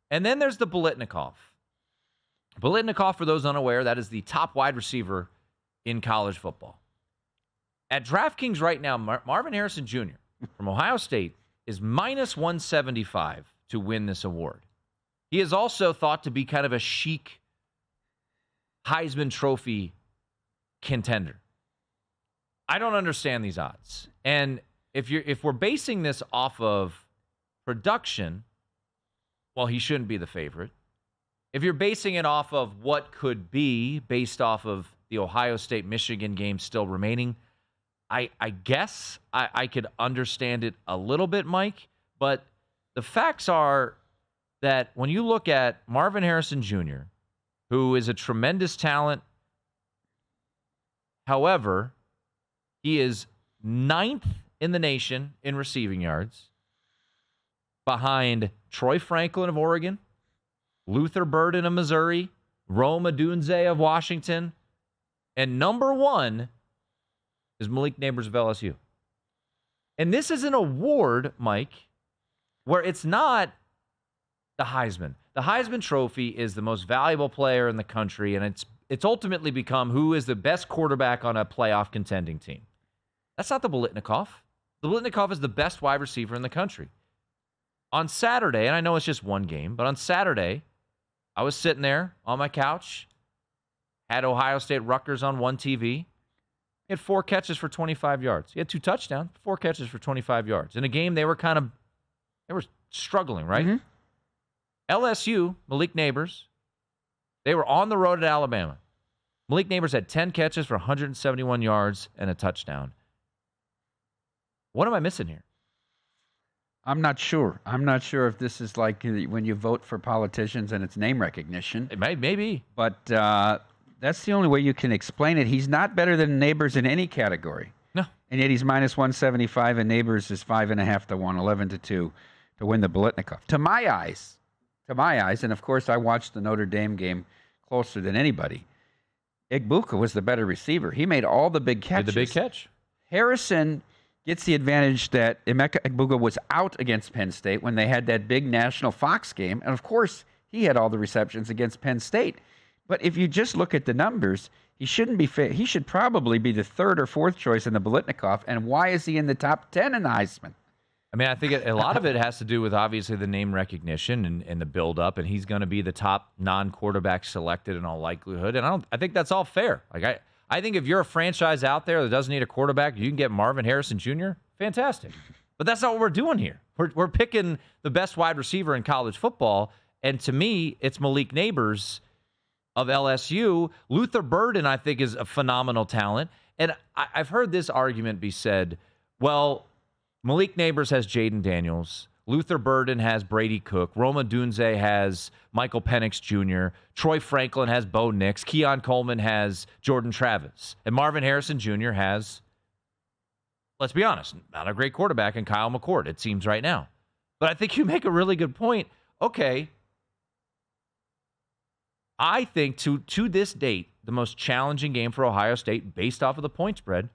And then there's the Biletnikoff. Biletnikoff, for those unaware, that is the top wide receiver in college football. At DraftKings right now, Marvin Harrison Jr. from Ohio State is minus 175 to win this award. He is also thought to be kind of a chic Heisman Trophy contender. I don't understand these odds. And if we're basing this off of production, well, he shouldn't be the favorite. If you're basing it off of what could be based off of the Ohio State-Michigan game still remaining, I guess I could understand it a little bit, Mike, but the facts are that when you look at Marvin Harrison Jr., who is a tremendous talent, however, he is 9th in the nation in receiving yards, behind Troy Franklin of Oregon, Luther Burden of Missouri, Rome Odunze of Washington, and number 1 is Malik Nabers of LSU. And this is an award, Mike, where it's not the Heisman. The Heisman Trophy is the most valuable player in the country, and it's ultimately become who is the best quarterback on a playoff contending team. That's not the Biletnikoff. The Biletnikoff is the best wide receiver in the country. On Saturday, and I know it's just one game, but on Saturday, I was sitting there on my couch, had Ohio State Rutgers on one TV. He had 4 catches for 25 yards. He had 2 touchdowns, 4 catches for 25 yards. In a game, they were struggling, right? Mm-hmm. LSU, Malik Nabers, they were on the road at Alabama. Malik Nabers had 10 catches for 171 yards and a touchdown. What am I missing here? I'm not sure. I'm not sure if this is like when you vote for politicians and it's name recognition. It may be. But that's the only way you can explain it. He's not better than Nabers in any category. No. And yet he's minus 175, and Nabers is 5.5 to 1, 11 to 2 to win the Biletnikoff. To my eyes, and of course I watched the Notre Dame game closer than anybody, Igbuka was the better receiver. He made all the big catches. Did the big catch. Harrison gets the advantage that Emeka Egbuka was out against Penn State when they had that big national Fox game. And, of course, he had all the receptions against Penn State. But if you just look at the numbers, he shouldn't be he should probably be the 3rd or 4th choice in the Biletnikoff. And why is he in the top 10 in the Heisman? I mean, I think a lot of it has to do with, obviously, the name recognition and the build-up, and he's going to be the top non-quarterback selected in all likelihood. And I think that's all fair. Like I think if you're a franchise out there that doesn't need a quarterback, you can get Marvin Harrison Jr., fantastic. But that's not what we're doing here. We're picking the best wide receiver in college football, and to me, it's Malik Nabers of LSU. Luther Burden, I think, is a phenomenal talent. And I've heard this argument be said, well, Malik Nabers has Jaden Daniels. Luther Burden has Brady Cook. Roma Odunze has Michael Penix Jr. Troy Franklin has Bo Nix. Keon Coleman has Jordan Travis. And Marvin Harrison Jr. has, let's be honest, not a great quarterback in Kyle McCord, it seems right now. But I think you make a really good point. Okay, I think to this date, the most challenging game for Ohio State, based off of the point spread,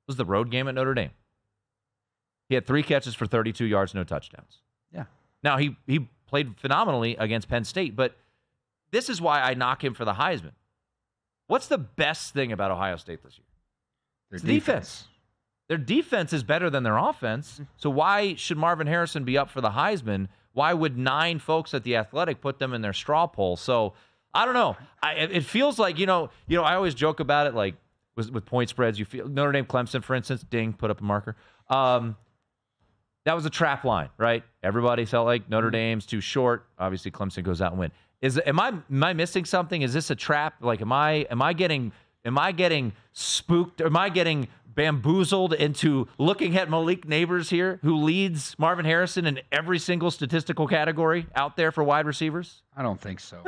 was the road game at Notre Dame. He had 3 catches for 32 yards, no touchdowns. Yeah. Now, he played phenomenally against Penn State, but this is why I knock him for the Heisman. What's the best thing about Ohio State this year? Their defense. Their defense is better than their offense, so why should Marvin Harrison be up for the Heisman? Why would 9 folks at The Athletic put them in their straw poll? So, I don't know. It feels like, I always joke about it, like, with point spreads. You feel Notre Dame, Clemson, for instance, ding, put up a marker. That was a trap line, right? Everybody felt like Notre Dame's too short. Obviously, Clemson goes out and win. Am I missing something? Is this a trap? Like, am I getting spooked? Am I getting bamboozled into looking at Malik Nabers here, who leads Marvin Harrison in every single statistical category out there for wide receivers? I don't think so.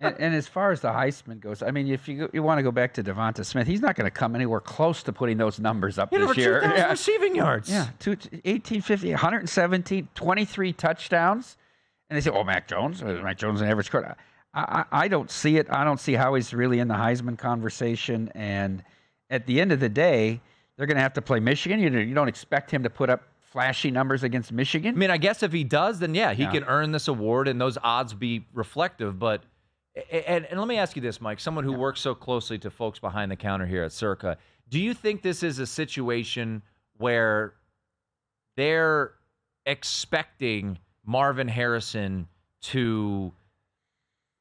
And as far as the Heisman goes, I mean, if you want to go back to Devonta Smith, he's not going to come anywhere close to putting those numbers up this year. 2,000 receiving yards. Yeah, 1850, 117, 23 touchdowns. And they say, Mac Jones an average quarterback. I don't see it. I don't see how he's really in the Heisman conversation. And at the end of the day, they're going to have to play Michigan. You don't expect him to put up flashy numbers against Michigan. I mean, I guess if he does, then he can earn this award and those odds be reflective. But and let me ask you this, Mike, someone who works so closely to folks behind the counter here at Circa, do you think this is a situation where they're expecting Marvin Harrison to?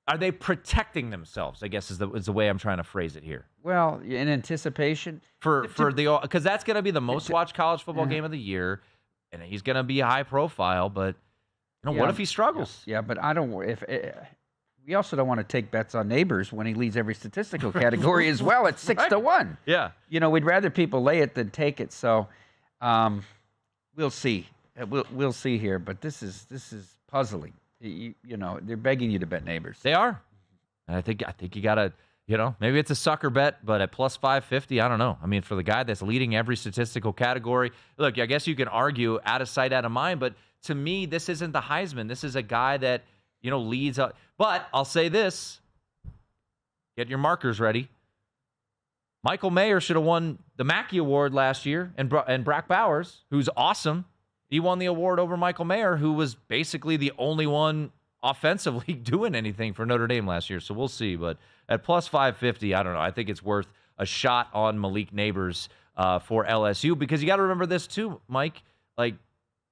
Are they protecting themselves, I guess is the way I'm trying to phrase it here. Well, in anticipation. Because that's going to be the most watched college football game of the year, and he's going to be high profile, but what if he struggles? Yeah, but I don't. We also don't want to take bets on Neighbors when he leads every statistical category as well at 6-1. Yeah. We'd rather people lay it than take it. So we'll see. We'll see here, but this is puzzling. They're begging you to bet Neighbors. They are. And I think you got to, maybe it's a sucker bet, but at plus 550, I don't know. I mean, for the guy that's leading every statistical category, look, I guess you can argue out of sight, out of mind, but to me, this isn't the Heisman. This is a guy that, leads up. But I'll say this, get your markers ready. Michael Mayer should have won the Mackey Award last year, and Brock Bowers, who's awesome, he won the award over Michael Mayer, who was basically the only one offensively doing anything for Notre Dame last year. So we'll see. But at plus 550, I don't know. I think it's worth a shot on Malik Neighbors for LSU, because you got to remember this too, Mike. Like,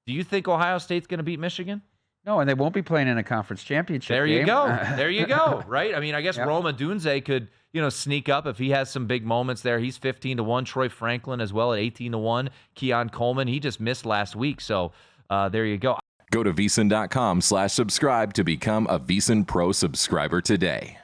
do you think Ohio State's going to beat Michigan? No, and they won't be playing in a conference championship There game. You go. There you go. Right? I mean, I guess Roma Dunze could, sneak up if he has some big moments there. He's 15-1. Troy Franklin as well at 18-1. Keon Coleman, he just missed last week. So there you go. Go to VSiN.com/subscribe to become a VSiN Pro subscriber today.